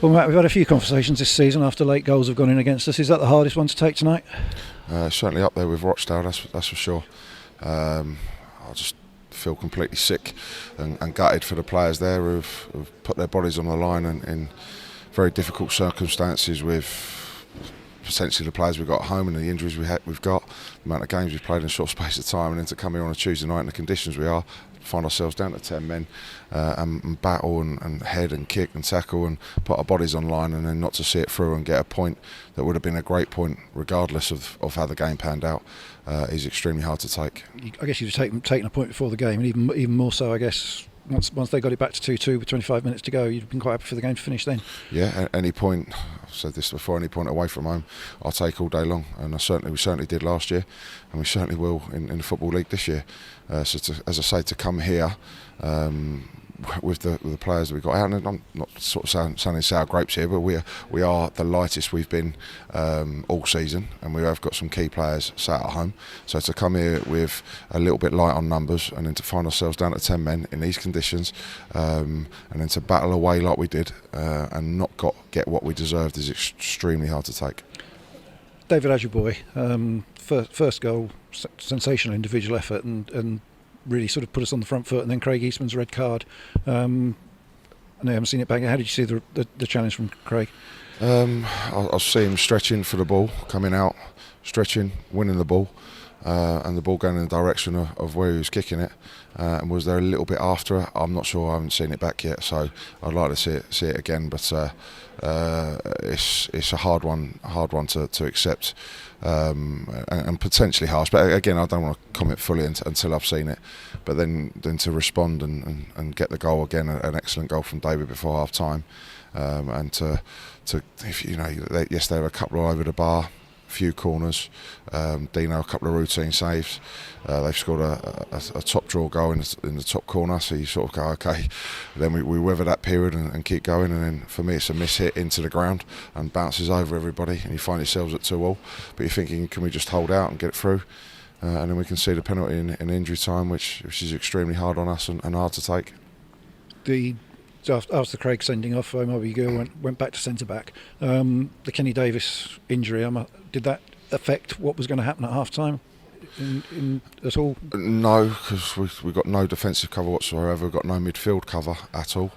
Well, Matt, we've had a few conversations this season after late goals have gone in against us. Is that the hardest one to take tonight? Certainly up there with Rochdale, that's for sure. I just feel completely sick and gutted for the players there who've put their bodies on the line and in very difficult circumstances with potentially the players we've got at home and the injuries we've got, the amount of games we've played in a short space of time, and then to come here on a Tuesday night in the conditions we are, find ourselves down to 10 men and battle and head and kick and tackle and put our bodies online, and then not to see it through and get a point that would have been a great point regardless of how the game panned out is extremely hard to take. I guess you'd have taken a point before the game, and even more so, I guess, once they got it back to 2-2 with 25 minutes to go, you'd have been quite happy for the game to finish then. Yeah, any point, I've said this before, any point away from home I'll take all day long, and we certainly did last year, and we certainly will in the Football League this year. So as I say, to come here with the players that we've got out, and I'm not sort of sounding sour grapes here, but we are the lightest we've been all season, and we have got some key players sat at home. So to come here with a little bit light on numbers, and then to find ourselves down to 10 men in these conditions, and then to battle away like we did and not get what we deserved is extremely hard to take. David, as your boy, first goal, sensational individual effort, and really sort of put us on the front foot. And then Craig Eastman's red card. I know you haven't seen it back. How did you see the challenge from Craig? I see him stretching for the ball, coming out, stretching, winning the ball, and the ball going in the direction of where he was kicking it. And was there a little bit after it? I'm not sure. I haven't seen it back yet, so I'd like to see it again. But it's a hard one to accept, and potentially harsh. But again, I don't want to comment fully until I've seen it. But then to respond and get the goal again, an excellent goal from David before half time, and to if you know, yes, they were a couple all over the bar. Few corners, Dino a couple of routine saves. They've scored a top draw goal in the top corner, so you sort of go, okay, then we weather that period and keep going, and then for me it's a miss hit into the ground and bounces over everybody, and you find yourselves at 2-2, but you're thinking, can we just hold out and get it through, and then we can see the penalty in injury time, which is extremely hard on us and hard to take. After Craig sending off, Moby Gill went back to centre back. The Kenny Davis injury, did that affect what was going to happen at half time at all? No, because we've got no defensive cover whatsoever. We've got no midfield cover at all.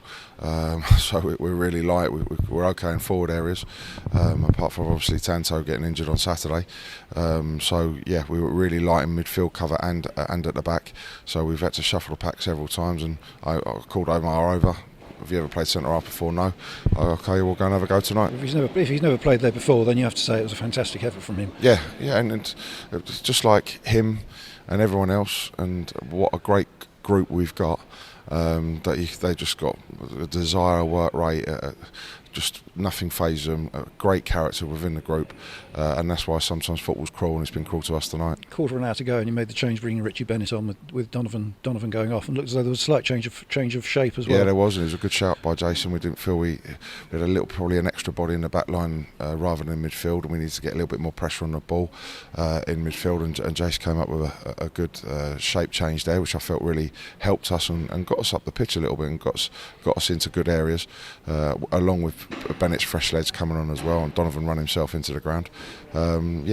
So we're really light. We're okay in forward areas, apart from obviously Tanto getting injured on Saturday. So yeah, we were really light in midfield cover and at the back. So we've had to shuffle the pack several times, and I called Omar over. Have you ever played centre half before? No. Okay, we'll go and have a go tonight. If he's never played there before, then you have to say it was a fantastic effort from him. Yeah, and it's just like him and everyone else, and what a great group we've got. They just got a desire, work rate, just nothing phases them. A great character within the group, and that's why sometimes football's cruel, and it's been cruel to us tonight. Quarter of an hour to go, and you made the change, bringing Richie Bennett on with Donovan going off, and it looked as though there was a slight change of shape as well. Yeah, there was, and it was a good shout by Jason. We didn't feel we had probably an extra body in the back line rather than midfield, and we needed to get a little bit more pressure on the ball in midfield, and Jason came up with a good shape change there, which I felt really helped us and got us up the pitch a little bit and got us into good areas, along with Bennett's fresh legs coming on as well, and Donovan run himself into the ground. And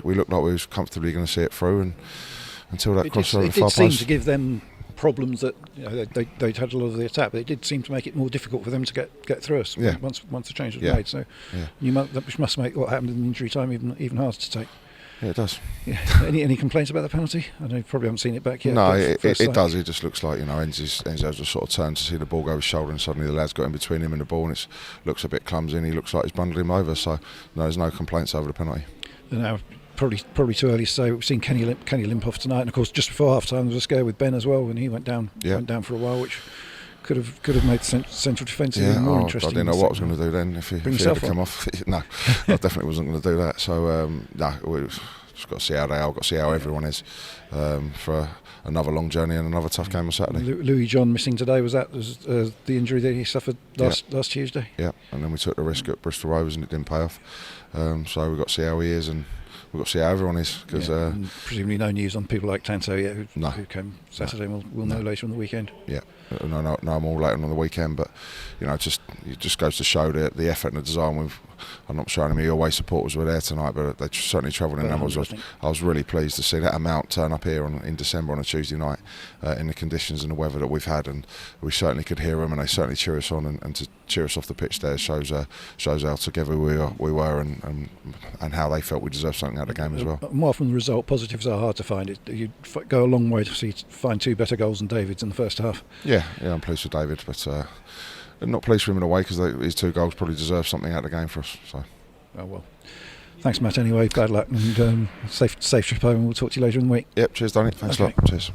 we looked like we was comfortably going to see it through, and until that crossover it did seem to give them problems that they'd had a lot of the attack, but it did seem to make it more difficult for them to get through us once the change was made. So that must make what happened in injury time even harder to take. Yeah, it does. Yeah. Any complaints about the penalty? I know you probably haven't seen it back yet. No, it does. It just looks like, Enzo's just sort of turned to see the ball go his shoulder, and suddenly the lad's got in between him and the ball, and it looks a bit clumsy, and he looks like he's bundled him over. So no, there's no complaints over the penalty. Now, probably too early to say. We've seen Kenny limp off tonight, and of course just before half time there was a scare with Ben as well, when he went down for a while, which could have made the central defence even more interesting. I didn't know what I was going to do then if he had to come off. No, I definitely wasn't going to do that. So we've just got to see how they are. Got to see how everyone is for another long journey and another tough game on Saturday. Louis John missing today, was the injury that he suffered last Tuesday? Yeah, and then we took the risk at Bristol Rovers and it didn't pay off. So we've got to see how he is, and we've got to see how everyone is, because and presumably no news on people like Tanto yet, who came Saturday. We'll know later on the weekend. Yeah, no more later on the weekend, but it just goes to show the effort and the design. I'm not showing them your away supporters were there tonight, but they certainly travelled in numbers. I was really pleased to see that amount turn up here in December on a Tuesday night in the conditions and the weather that we've had, and we certainly could hear them, and they certainly cheer us on, and to cheer us off the pitch there shows how together we were and how they felt we deserved something out of the game as well. More from the result, positives are hard to find. You'd go a long way to find 2 better goals than David's in the first half. Yeah, I'm pleased with David, but not pleased for him in a way, because his 2 goals probably deserve something out of the game for us. So. Oh well. Thanks, Matt. Anyway, bad luck and safe trip home. We'll talk to you later in the week. Yep. Cheers, Donny. Thanks a lot. Cheers.